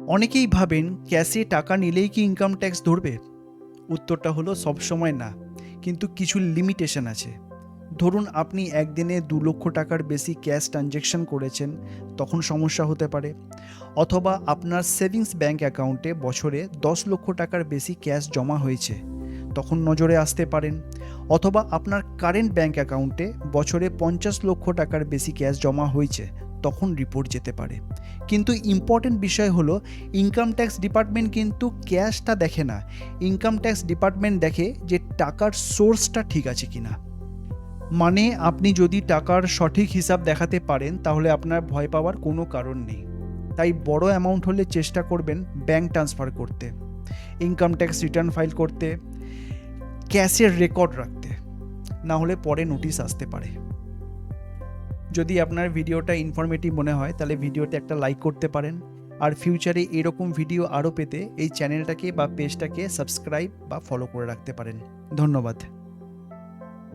অনেকেই ভাবেন ক্যাশে টাকা নিলেই কি ইনকাম ট্যাক্স ধরবে? উত্তরটা হলো সবসময় না, কিন্তু কিছু লিমিটেশন আছে। ধরুন আপনি একদিনে ২ লক্ষ টাকার বেশি ক্যাশ ট্রানজ্যাকশন করেছেন, তখন সমস্যা হতে পারে। অথবা আপনার সেভিংস ব্যাংক অ্যাকাউন্টে বছরে ১০ লক্ষ টাকার বেশি ক্যাশ জমা হয়েছে, তখন নজরে আসতে পারেন। অথবা আপনার কারেন্ট ব্যাংক অ্যাকাউন্টে বছরে ৫০ লক্ষ টাকার বেশি ক্যাশ জমা হয়েছে, তখন রিপোর্ট যেতে পারে। কিন্তু ইম্পর্টেন্ট বিষয় হলো, ইনকাম ট্যাক্স ডিপার্টমেন্ট কিন্তু ক্যাশটা দেখে না। ইনকাম ট্যাক্স ডিপার্টমেন্ট দেখে যে টাকার সোর্সটা ঠিক আছে কিনা। মানে আপনি যদি টাকার সঠিক হিসাব দেখাতে পারেন, তাহলে আপনার ভয় পাওয়ার কোনো কারণ নেই। তাই বড় অ্যামাউন্ট হলে চেষ্টা করবেন ব্যাংক ট্রান্সফার করতে, ইনকাম ট্যাক্স রিটার্ন ফাইল করতে, ক্যাশের রেকর্ড রাখতে, না হলে পরে নোটিশ আসতে পারে। যদি আপনার ভিডিওটা ইনফরমেটিভ মনে হয়, তাহলে ভিডিওতে একটা লাইক করতে পারেন। আর ফিউচারে এরকম ভিডিও আরও পেতে এই চ্যানেলটাকে বা পেজটাকে সাবস্ক্রাইব বা ফলো করে রাখতে পারেন। ধন্যবাদ।